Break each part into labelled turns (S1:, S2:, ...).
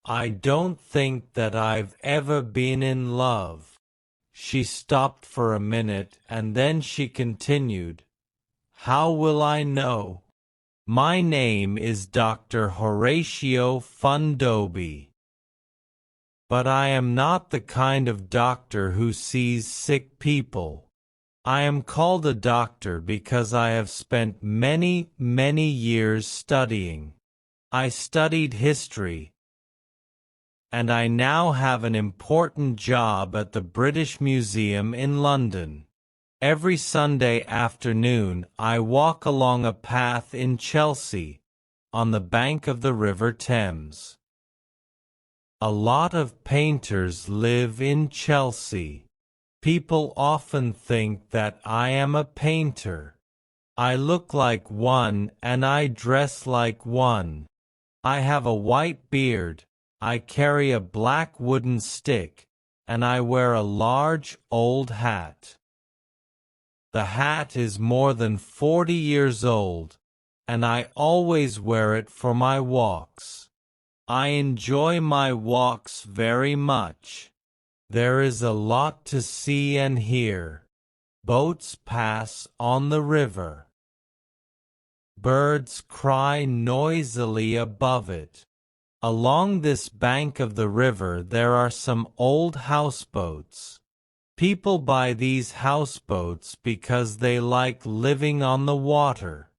S1: I don't think that I've ever been in love. She stopped for a minute and then she continued, How will I know? My name is Doctor Horatio Fundoby. But I am not the kind of doctor who sees sick people. I am called a doctor because I have spent many, many years studying. I studied history, and I now have an important job at the British Museum in London. Every Sunday afternoon I walk along a path in Chelsea, on the bank of the River Thames. A lot of painters live in Chelsea. People often think that I am a painter. I look like one and I dress like one. I have a white beard, I carry a black wooden stick, and I wear a large old hat. The hat is more than 40 years old, and I always wear it for my walks. I enjoy my walks very much. There is a lot to see and hear. Boats pass on the river. Birds cry noisily above it. Along this bank of the river there are some old houseboats. People buy these houseboats because they like living on the water.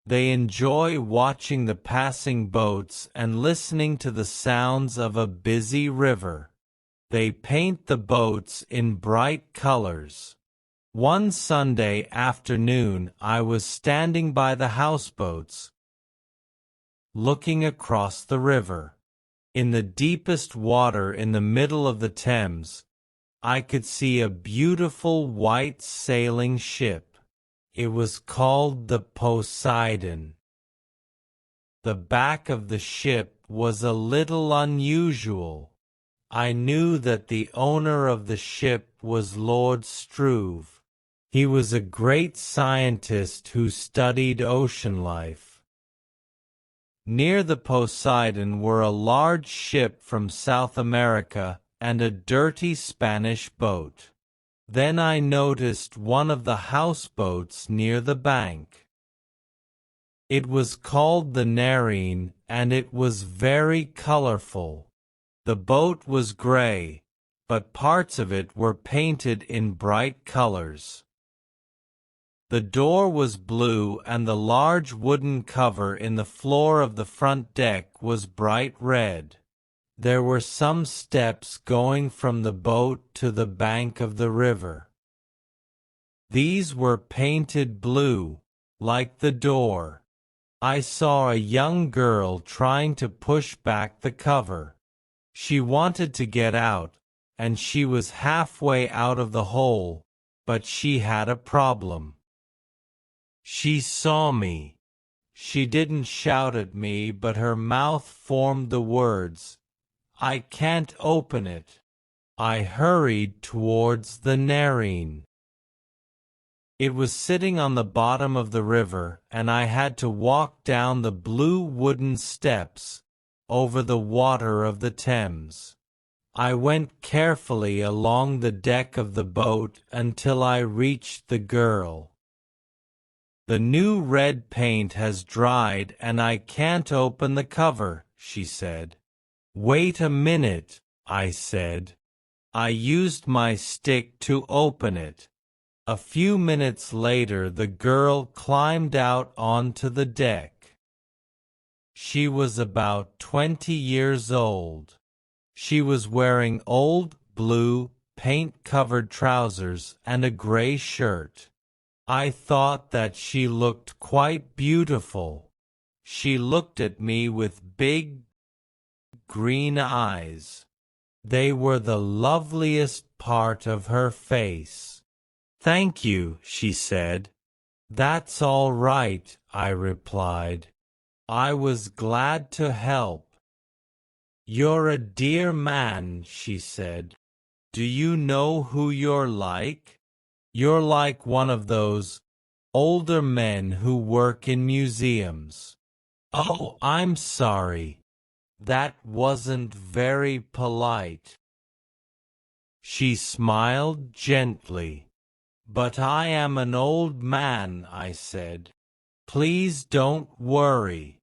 S1: They enjoy watching the passing boats and listening to the sounds of a busy river. They paint the boats in bright colors. One Sunday afternoon I was standing by the houseboats, looking across the river. In the deepest water in the middle of the Thames, I could see a beautiful white sailing ship. It was called the Poseidon. The back of the ship was a little unusual. I knew that the owner of the ship was Lord Struve. He was a great scientist who studied ocean life. Near the Poseidon were a large ship from South America and a dirty Spanish boat. Then I noticed one of the houseboats near the bank. It was called the Nereine, and it was very colorful. The boat was gray, but parts of it were painted in bright colors. The door was blue and the large wooden cover in the floor of the front deck was bright red. There were some steps going from the boat to the bank of the river. These were painted blue, like the door. I saw a young girl trying to push back the cover. She wanted to get out, and she was halfway out of the hole, but she had a problem. She saw me. She didn't shout at me, but her mouth formed the words, I can't open it. I hurried towards the Nereine. It was sitting on the bottom of the river, and I had to walk down the blue wooden steps, over the water of the Thames. I went carefully along the deck of the boat until I reached the girl. The new red paint has dried and I can't open the cover, she said. Wait a minute, I said. I used my stick to open it. A few minutes later the girl climbed out onto the deck. She was about 20 years old. She was wearing old blue paint-covered trousers and a gray shirt. I thought that she looked quite beautiful. She looked at me with big green eyes. They were the loveliest part of her face. Thank you, she said. That's all right, I replied. I was glad to help. You're a dear man, she said. Do you know who you're like? You're like one of those older men who work in museums. Oh, I'm sorry. That wasn't very polite. She smiled gently. But I am an old man, I said. Please don't worry.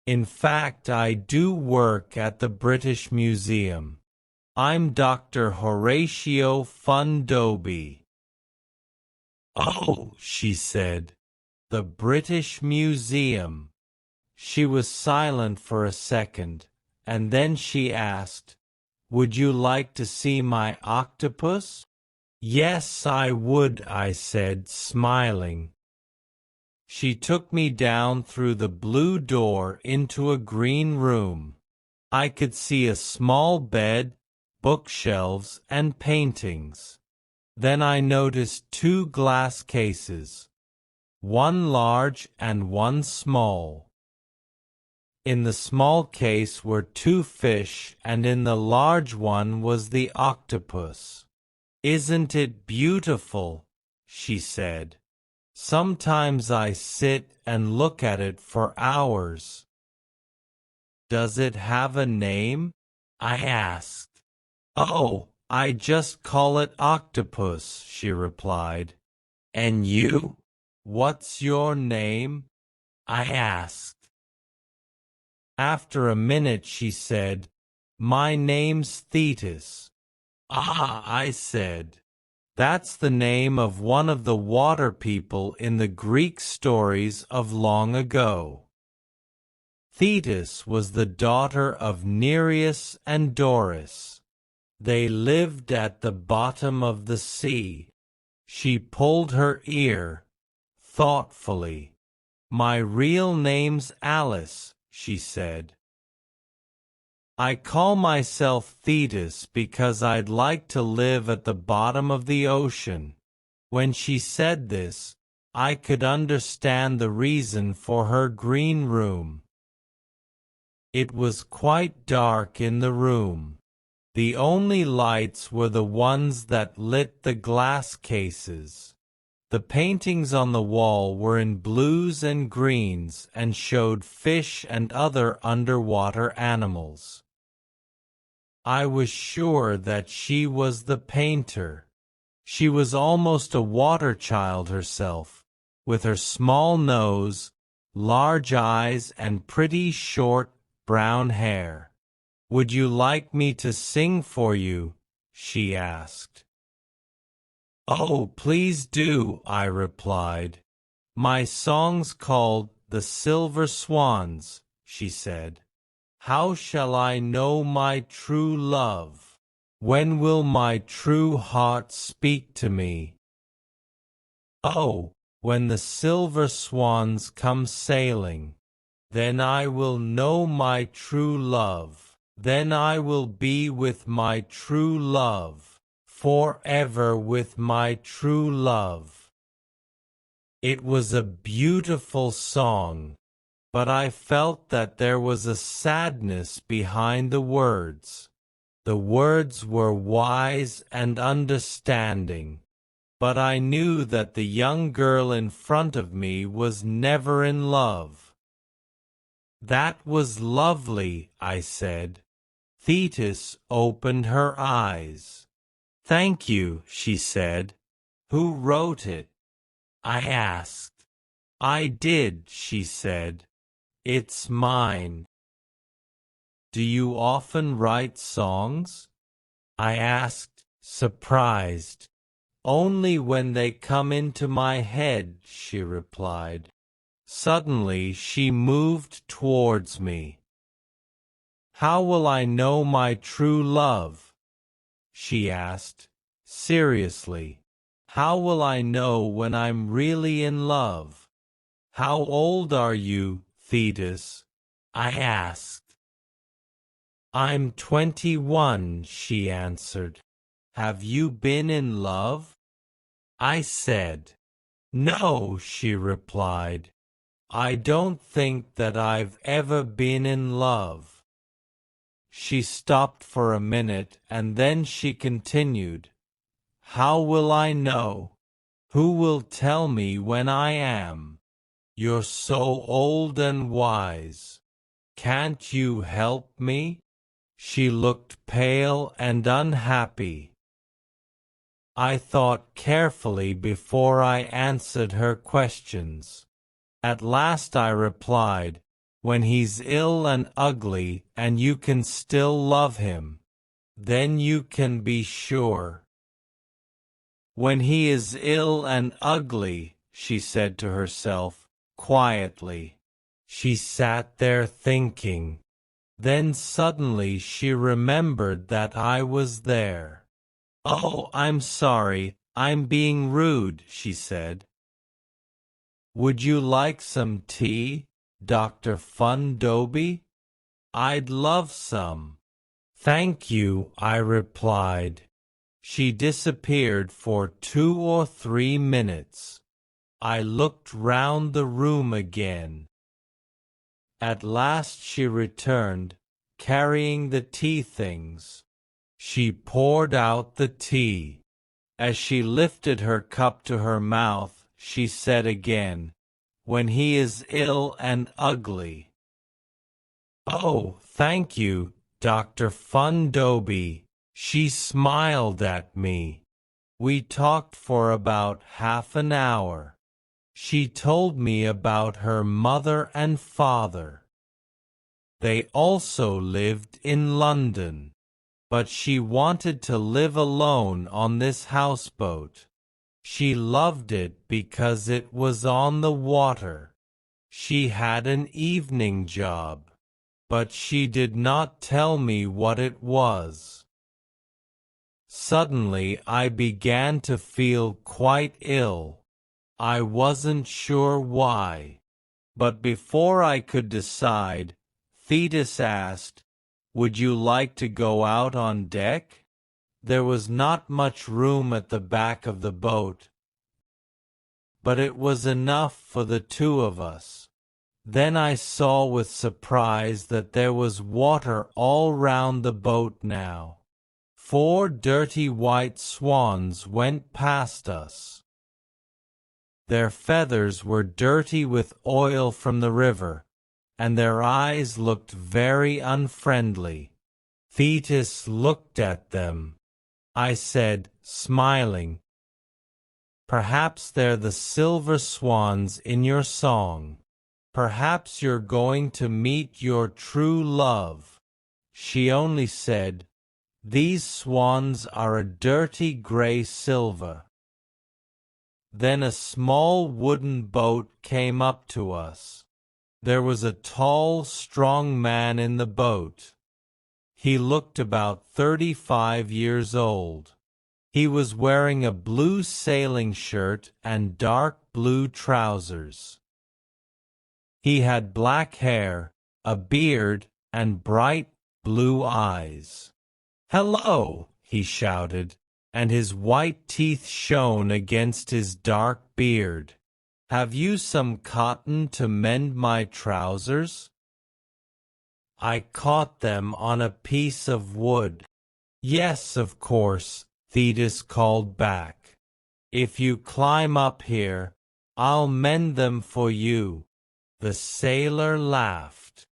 S1: In fact, I do work at the British Museum. I'm Dr. Horatio Fundoby. Oh, she said. The British Museum. She was silent for a second, and then she asked, "Would you like to see my octopus?" "Yes, I would," I said, smiling. She took me down through the blue door into a green room. I could see a small bed, bookshelves, and paintings. Then I noticed two glass cases, one large and one small. In the small case were two fish, and in the large one was the octopus. "Isn't it beautiful?" she said. "Sometimes I sit and look at it for hours." "Does it have a name?" I asked. "Oh, I just call it octopus," she replied. "And you? What's your name?" I asked. After a minute she said, "My name's Thetis." "Ah," I said. "That's the name of one of the water people in the Greek stories of long ago." Thetis was the daughter of Nereus and Doris. They lived at the bottom of the sea. She pulled her ear, thoughtfully. "My real name's Alice," she said. "I call myself Thetis because I'd like to live at the bottom of the ocean." When she said this, I could understand the reason for her green room. It was quite dark in the room. The only lights were the ones that lit the glass cases. The paintings on the wall were in blues and greens and showed fish and other underwater animals. I was sure that she was the painter. She was almost a water child herself, with her small nose, large eyes, and pretty short brown hair. "Would you like me to sing for you?" she asked. "Oh, please do," I replied. "My song's called The Silver Swans," she said. "How shall I know my true love? When will my true heart speak to me?" "Oh, when the silver swans come sailing, then I will know my true love. Then I will be with my true love, forever with my true love." It was a beautiful song, but I felt that there was a sadness behind the words. The words were wise and understanding, but I knew that the young girl in front of me was never in love. "That was lovely," I said. Thetis opened her eyes. "Thank you," she said. "Who wrote it?" I asked. "I did," she said. "It's mine." "Do you often write songs?" I asked, surprised. "Only when they come into my head," she replied. Suddenly she moved towards me. "How will I know my true love?" she asked, seriously. "How will I know when I'm really in love?" "How old are you, Thetis?" I asked. "I'm 21, she answered. "Have you been in love?" I said. "No," she replied. "I don't think that I've ever been in love." She stopped for a minute and then she continued, "How will I know? Who will tell me when I am? You're so old and wise. Can't you help me? She looked pale and unhappy. I thought carefully before I answered her questions. At last I replied, when he's ill and ugly and you can still love him, then you can be sure. When he is ill and ugly, she said to herself, quietly. She sat there thinking. Then suddenly she remembered that I was there. Oh, I'm sorry, I'm being rude, she said. Would you like some tea, Doctor Fundoby? I'd love some. Thank you, I replied. She disappeared for 2 or 3 minutes. I looked round the room again. At last she returned, carrying the tea things. She poured out the tea. As she lifted her cup to her mouth, she said again, when he is ill and ugly. Oh, thank you, Dr. Fundoby. She smiled at me. We talked for about half an hour. She told me about her mother and father. They also lived in London, but she wanted to live alone on this houseboat. She loved it because it was on the water. She had an evening job, but she did not tell me what it was. Suddenly I began to feel quite ill. I wasn't sure why, but before I could decide, Thetis asked, "Would you like to go out on deck?" There was not much room at the back of the boat, but it was enough for the 2 of us. Then I saw with surprise that there was water all round the boat now. 4 dirty white swans went past us. Their feathers were dirty with oil from the river, and their eyes looked very unfriendly. Thetis looked at them. I said, smiling, "Perhaps they're the silver swans in your song. Perhaps you're going to meet your true love." She only said, "These swans are a dirty gray silver." Then a small wooden boat came up to us. There was a tall, strong man in the boat. He looked about 35 years old. He was wearing a blue sailing shirt and dark blue trousers. He had black hair, a beard, and bright blue eyes. "Hello!" he shouted, and his white teeth shone against his dark beard. "Have you some cotton to mend my trousers?" I caught them on a piece of wood. "Yes, of course," Thetis called back. "If you climb up here, I'll mend them for you." The sailor laughed.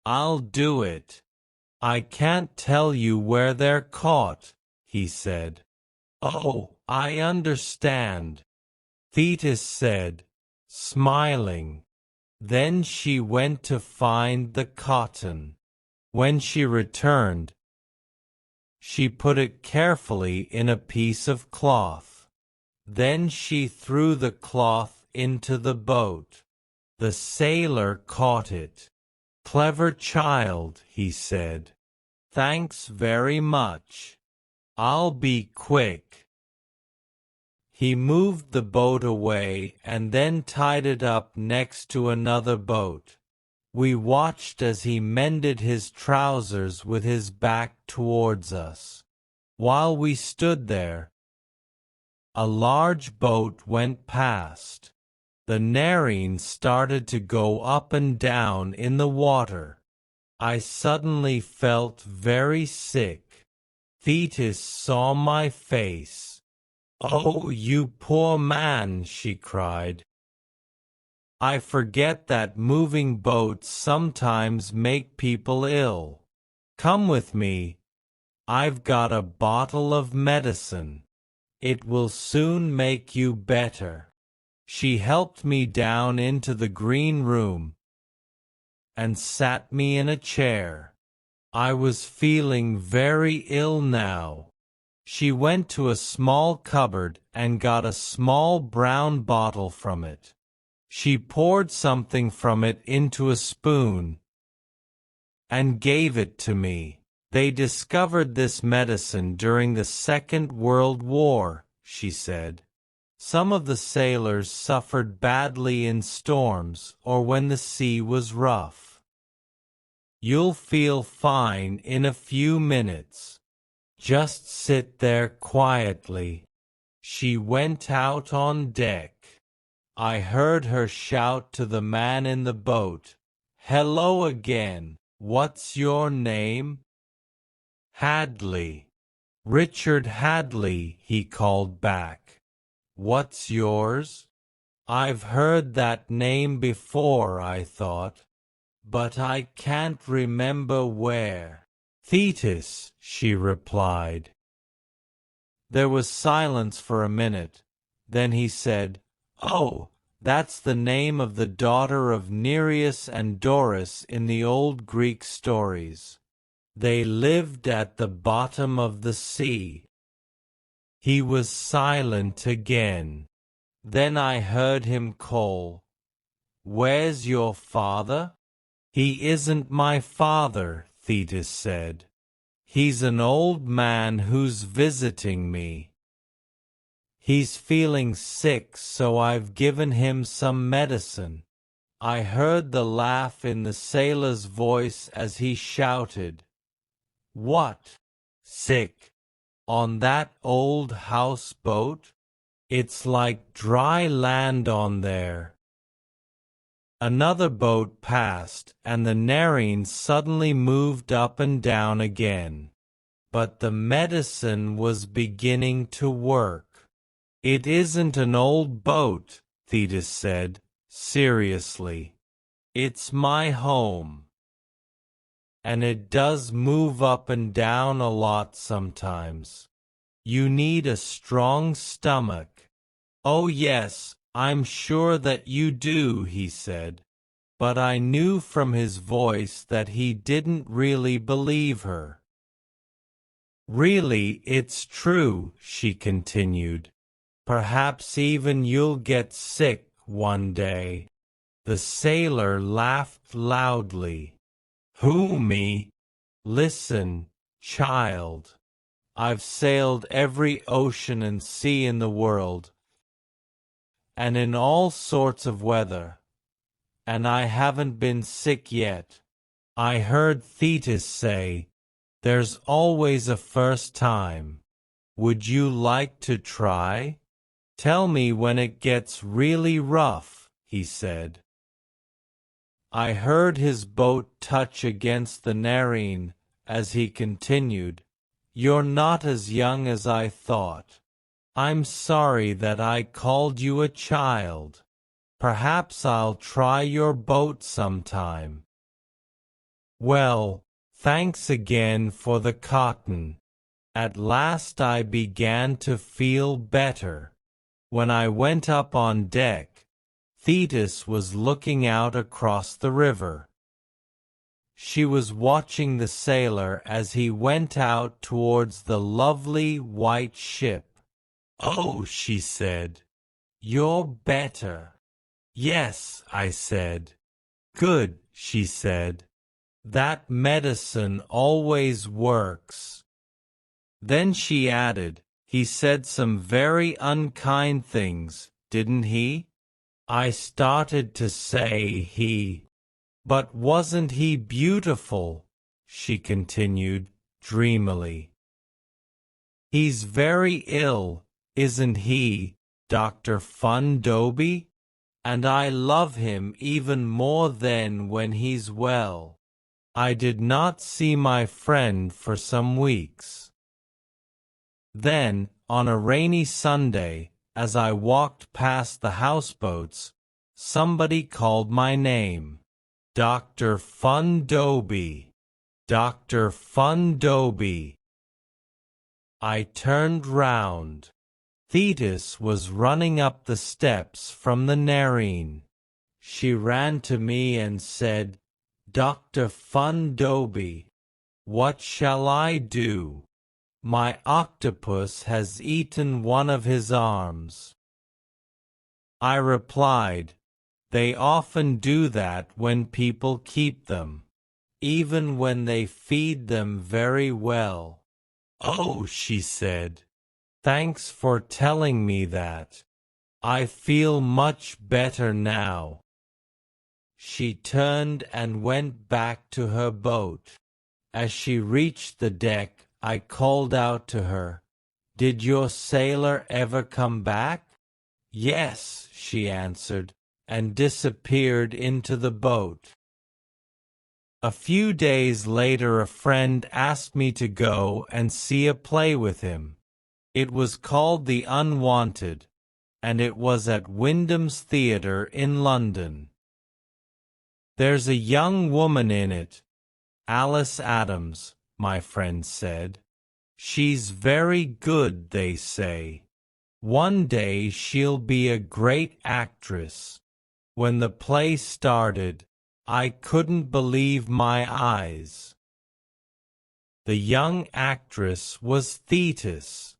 S1: "I'll do it. I can't tell you where they're caught," he said. "Oh, I understand," Thetis said, smiling. Then she went to find the cotton. When she returned, she put it carefully in a piece of cloth. Then she threw the cloth into the boat. The sailor caught it. "Clever child," he said. "Thanks very much. I'll be quick." He moved the boat away and then tied it up next to another boat. We watched as he mended his trousers with his back towards us. While we stood there, a large boat went past. The Nereid started to go up and down in the water. I suddenly felt very sick. Thetis saw my face. "Oh, you poor man," she cried. I forget that moving boats sometimes make people ill. Come with me. I've got a bottle of medicine. It will soon make you better." She helped me down into the green room and sat me in a chair. I was feeling very ill now. She went to a small cupboard and got a small brown bottle from it. She poured something from it into a spoon and gave it to me. "They discovered this medicine during the Second World War," she said. "Some of the sailors suffered badly in storms or when the sea was rough. You'll feel fine in a few minutes. Just sit there quietly." She went out on deck. I heard her shout to the man in the boat, "Hello again. What's your name?" "Hadley." "Richard Hadley," he called back. "What's yours?" "I've heard that name before," I thought, "but I can't remember where." "Thetis," she replied. There was silence for a minute. Then he said, "Oh, that's the name of the daughter of Nereus and Doris in the old Greek stories. They lived at the bottom of the sea." He was silent again. Then I heard him call, "Where's your father?" "He isn't my father," Thetis said. "He's an old man who's visiting me. He's feeling sick, so I've given him some medicine." I heard the laugh in the sailor's voice as he shouted, "What? Sick? On that old houseboat? It's like dry land on there." Another boat passed, and the Nereid suddenly moved up and down again. But the medicine was beginning to work. "It isn't an old boat," Thetis said, seriously. "It's my home. And it does move up and down a lot sometimes. You need a strong stomach." "Oh yes, I'm sure that you do," he said. But I knew from his voice that he didn't really believe her. "Really, it's true," she continued. "Perhaps even you'll get sick one day." The sailor laughed loudly. "Who, me? Listen, child. I've sailed every ocean and sea in the world, and in all sorts of weather, and I haven't been sick yet." I heard Thetis say, "There's always a first time. Would you like to try? Tell me when it gets really rough," he said. I heard his boat touch against the Nereid as he continued, "You're not as young as I thought. I'm sorry that I called you a child. Perhaps I'll try your boat sometime." Well, thanks again for the cotton. At last I began to feel better. When I went up on deck, Thetis was looking out across the river. She was watching the sailor as he went out towards the lovely white ship. "Oh," she said, "you're better." "Yes," I said. "Good," she said. "That medicine always works." Then she added, "He said some very unkind things, didn't he?" I started to say he. "But wasn't he beautiful?" she continued, dreamily. "He's very ill, isn't he, Doctor Fundoby? And I love him even more than when he's well." I did not see my friend for some weeks. Then, on a rainy Sunday, as I walked past the houseboats, somebody called my name. Doctor Fundoby. Doctor Fundoby. I turned round. Thetis was running up the steps from the Narine. She ran to me and said, "Doctor Fundoby, what shall I do? My octopus has eaten one of his arms." I replied, "They often do that when people keep them, even when they feed them very well." "Oh," she said, "thanks for telling me that. I feel much better now." She turned and went back to her boat. As she reached the deck, I called out to her, "Did your sailor ever come back?" "Yes," she answered, and disappeared into the boat. A few days later a friend asked me to go and see a play with him. It was called The Unwanted, and it was at Wyndham's Theatre in London. "There's a young woman in it, Alice Adams," my friend said. "She's very good, they say. One day she'll be a great actress." When the play started, I couldn't believe my eyes. The young actress was Thetis.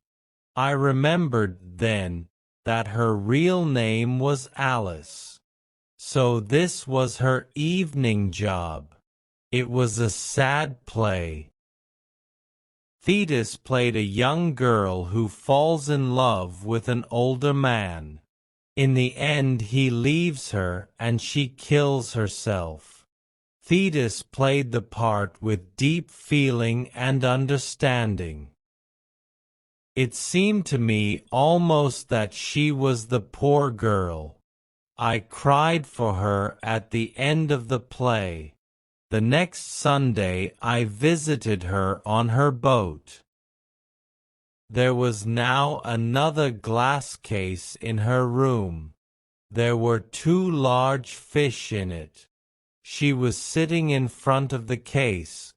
S1: I remembered then that her real name was Alice. So this was her evening job. It was a sad play. Thetis played a young girl who falls in love with an older man. In the end he leaves her and she kills herself. Thetis played the part with deep feeling and understanding. It seemed to me almost that she was the poor girl. I cried for her at the end of the play. The next Sunday I visited her on her boat. There was now another glass case in her room. There were 2 large fish in it. She was sitting in front of the case,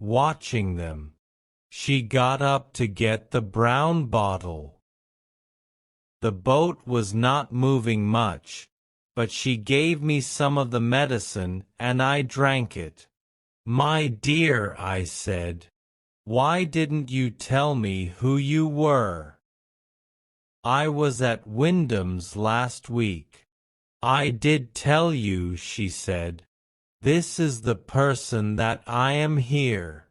S1: watching them. She got up to get the brown bottle. The boat was not moving much, but she gave me some of the medicine and I drank it. "My dear," I said, "why didn't you tell me who you were?" "I was at Wyndham's last week." "I did tell you," she said. "This is the person that I am here.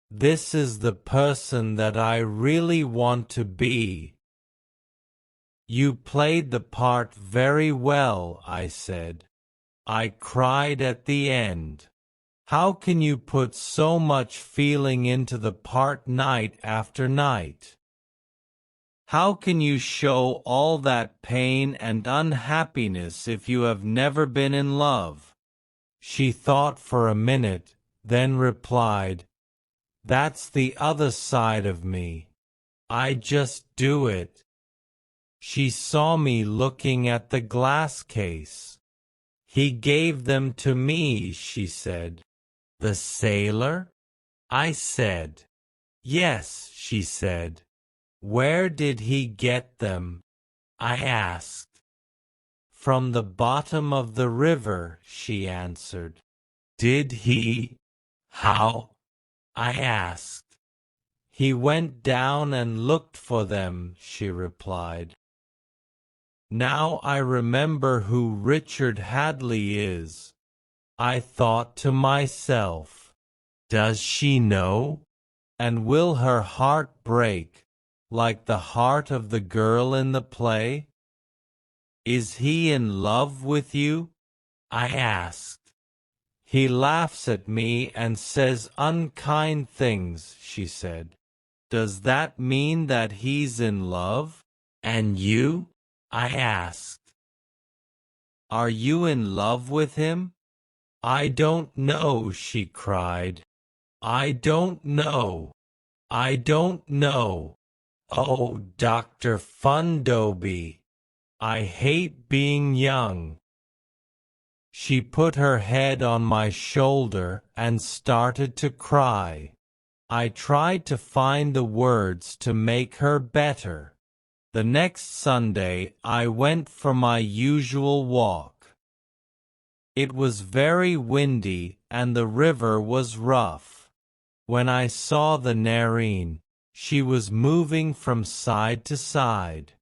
S1: This is the person that I really want to be." "You played the part very well," I said. I cried at the end. "How can you put so much feeling into the part night after night? How can you show all that pain and unhappiness if you have never been in love?" She thought for a minute, then replied, "That's the other side of me. I just do it." She saw me looking at the glass case. "He gave them to me," she said. "The sailor?" I said. "Yes," she said. "Where did he get them?" I asked. "From the bottom of the river," she answered. "Did he? How?" I asked. "He went down and looked for them," she replied. Now I remember who Richard Hadley is. I thought to myself, does she know? And will her heart break, like the heart of the girl in the play? "Is he in love with you?" I asked. "He laughs at me and says unkind things," she said. "Does that mean that he's in love? And you?" I asked. "Are you in love with him?" "I don't know," she cried. "I don't know. I don't know. Oh, Dr. Fundoby, I hate being young. She put her head on my shoulder and started to cry. I tried to find the words to make her better. The next Sunday I went for my usual walk. It was very windy and the river was rough. When I saw the Narine, she was moving from side to side.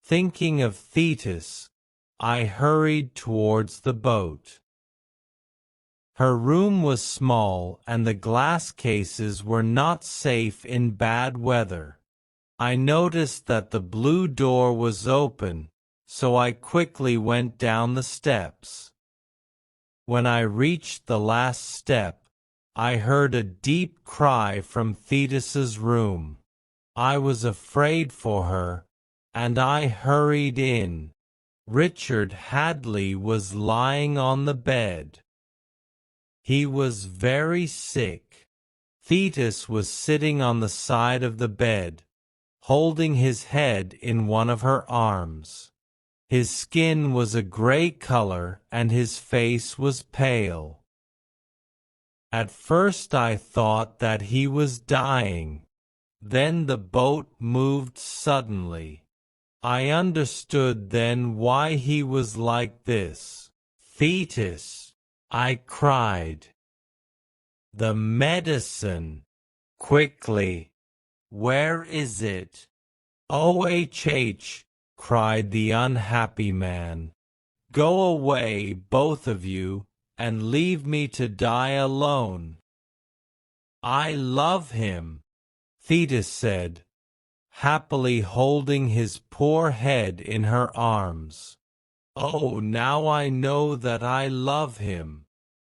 S1: Thinking of Thetis, I hurried towards the boat. Her room was small and the glass cases were not safe in bad weather. I noticed that the blue door was open, so I quickly went down the steps. When I reached the last step, I heard a deep cry from Thetis's room. I was afraid for her, and I hurried in. Richard Hadley was lying on the bed. He was very sick. Thetis was sitting on the side of the bed, holding his head in one of her arms. His skin was a gray color and his face was pale. At first I thought that he was dying. Then the boat moved suddenly. I understood then why he was like this. Thetis, I cried. The medicine. Quickly. Where is it? Oh, cried the unhappy man. Go away, both of you, and leave me to die alone. I love him, Thetis said, happily holding his poor head in her arms. Oh, now I know that I love him.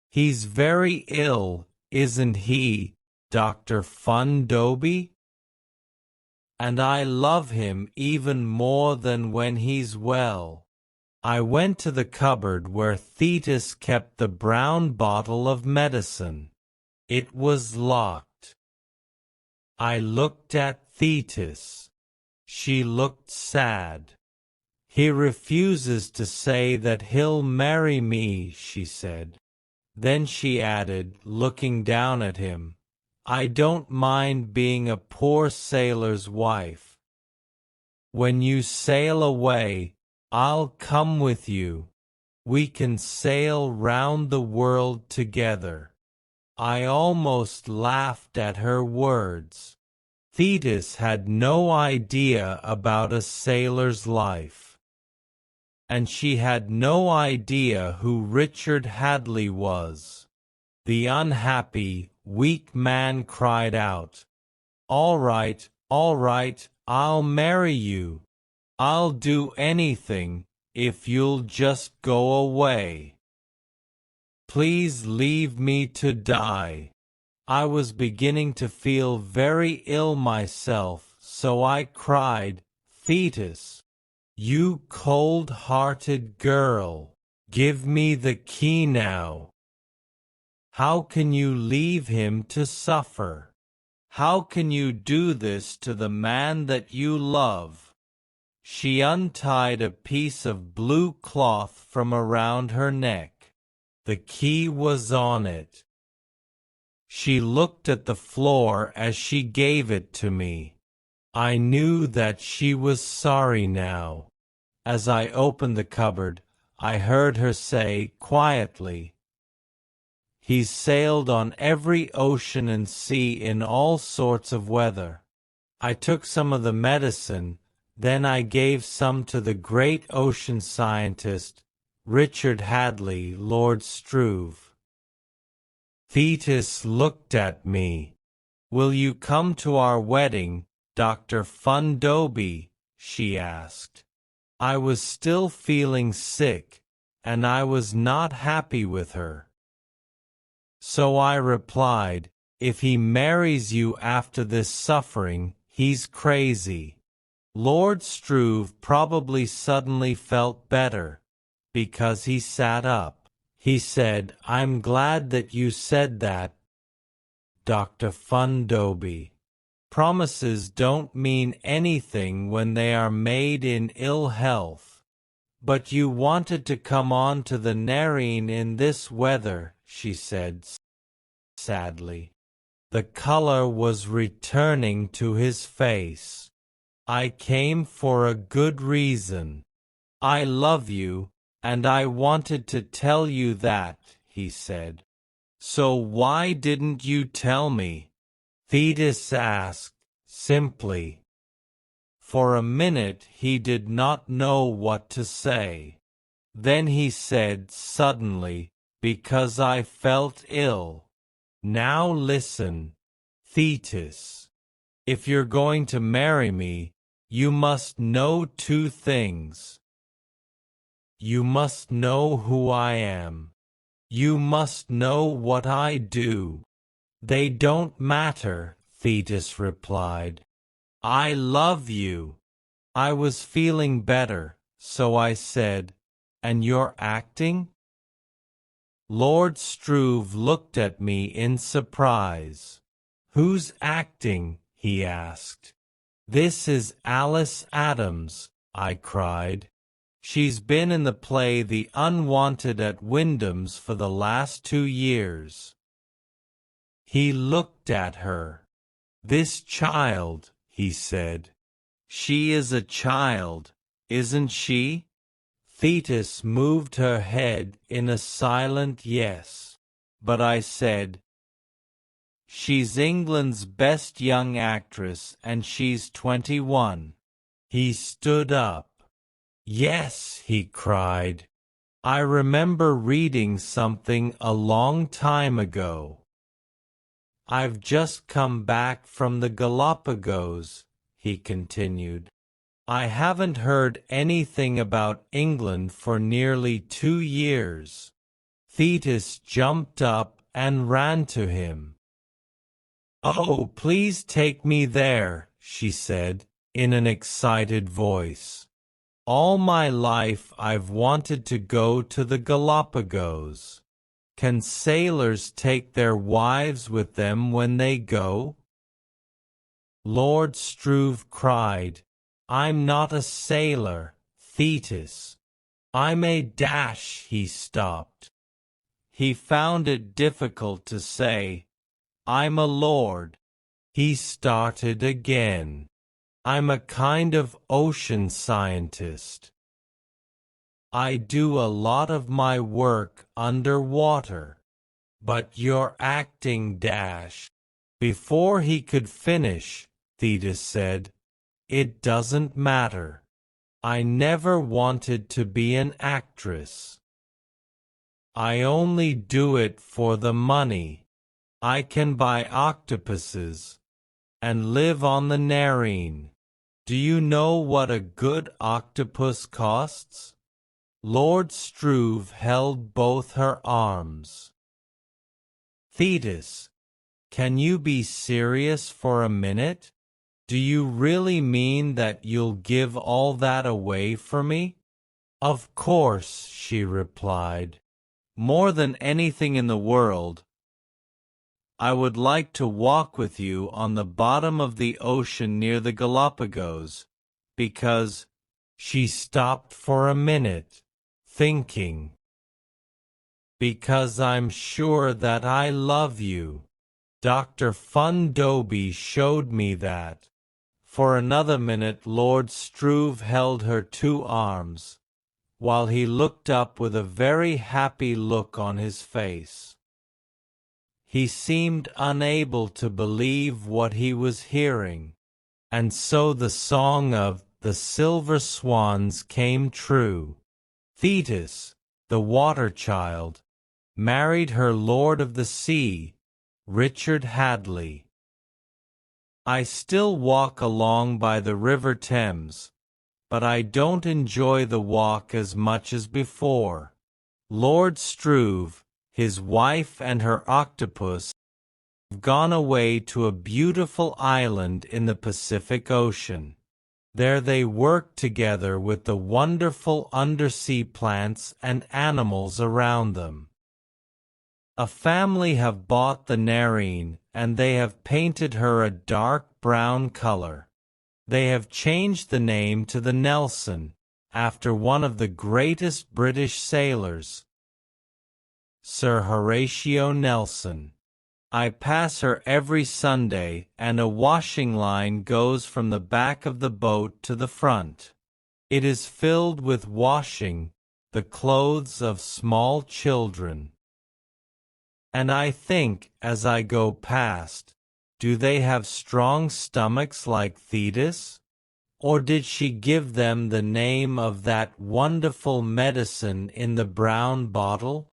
S1: He's very ill, isn't he, Doctor Fundoby? And I love him even more than when he's well. I went to the cupboard where Thetis kept the brown bottle of medicine. It was locked. I looked at Thetis. She looked sad. He refuses to say that he'll marry me, she said. Then she added, looking down at him, I don't mind being a poor sailor's wife. When you sail away, I'll come with you. We can sail round the world together. I almost laughed at her words. Thetis had no idea about a sailor's life. And she had no idea who Richard Hadley was. The unhappy, weak man cried out, all right, I'll marry you. I'll do anything, if you'll just go away. Please leave me to die. I was beginning to feel very ill myself, so I cried, Thetis, you cold-hearted girl, give me the key now. How can you leave him to suffer? How can you do this to the man that you love? She untied a piece of blue cloth from around her neck. The key was on it. She looked at the floor as she gave it to me. I knew that she was sorry now. As I opened the cupboard, I heard her say quietly, He's sailed on every ocean and sea in all sorts of weather. I took some of the medicine, then I gave some to the great ocean scientist, Richard Hadley, Lord Struve. Thetis looked at me. Will you come to our wedding, Doctor Fundoby? She asked. I was still feeling sick, and I was not happy with her. So I replied, if he marries you after this suffering, he's crazy. Lord Struve probably suddenly felt better, because he sat up. He said, I'm glad that you said that, Dr. Fundoby. Promises don't mean anything when they are made in ill health. But you wanted to come on to the Narine in this weather, she said sadly. The color was returning to his face. I came for a good reason. I love you, and I wanted to tell you that, he said. So why didn't you tell me? Thetis asked, simply. For a minute he did not know what to say. Then he said suddenly, because I felt ill. Now listen, Thetis. If you're going to marry me, you must know two things. You must know who I am. You must know what I do. They don't matter, Thetis replied. I love you. I was feeling better, so I said, and you're acting? Lord Struve looked at me in surprise. Who's acting? He asked. This is Alice Adams, I cried. She's been in the play The Unwanted at Wyndham's for the last 2 years. He looked at her. This child, he said. She is a child, isn't she? Thetis moved her head in a silent yes. But I said, she's England's best young actress and she's 21. He stood up. Yes, he cried. I remember reading something a long time ago. I've just come back from the Galapagos, he continued. I haven't heard anything about England for nearly 2 years. Thetis jumped up and ran to him. Oh, please take me there, she said, in an excited voice. All my life I've wanted to go to the Galapagos. Can sailors take their wives with them when they go? Lord Struve cried, I'm not a sailor, Thetis. I'm a dash. He stopped. He found it difficult to say, I'm a lord. He started again. I'm a kind of ocean scientist. I do a lot of my work underwater. But you're acting dash. Before he could finish, Thetis said, it doesn't matter. I never wanted to be an actress. I only do it for the money. I can buy octopuses and live on the Narine. Do you know what a good octopus costs? Lord Struve held both her arms. Thetis, can you be serious for a minute? Do you really mean that you'll give all that away for me? Of course, she replied. More than anything in the world. I would like to walk with you on the bottom of the ocean near the Galapagos, because she stopped for a minute, thinking. Because I'm sure that I love you. Doctor Fundoby showed me that. For another minute Lord Struve held her 2 arms, while he looked up with a very happy look on his face. He seemed unable to believe what he was hearing, and so the song of the Silver Swans came true. Thetis, the water child, married her lord of the sea, Richard Hadley. I still walk along by the River Thames, but I don't enjoy the walk as much as before. Lord Struve, his wife and her octopus have gone away to a beautiful island in the Pacific Ocean. There they work together with the wonderful undersea plants and animals around them. A family have bought the Narine, and they have painted her a dark brown color. They have changed the name to the Nelson, after one of the greatest British sailors, Sir Horatio Nelson. I pass her every Sunday, and a washing line goes from the back of the boat to the front. It is filled with washing the clothes of small children. And I think, as I go past, do they have strong stomachs like Thetis? Or did she give them the name of that wonderful medicine in the brown bottle?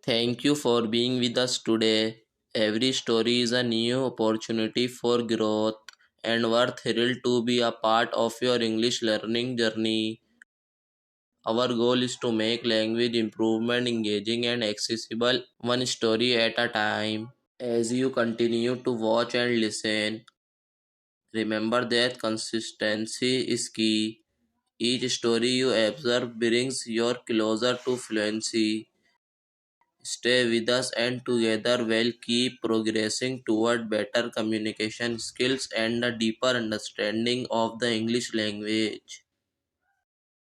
S2: Thank you for being with us today. Every story is a new opportunity for growth, and we're thrilled to be a part of your English learning journey. Our goal is to make language improvement engaging and accessible, one story at a time. As you continue to watch and listen, remember that consistency is key. Each story you observe brings you closer to fluency. Stay with us, and together we'll keep progressing toward better communication skills and a deeper understanding of the English language.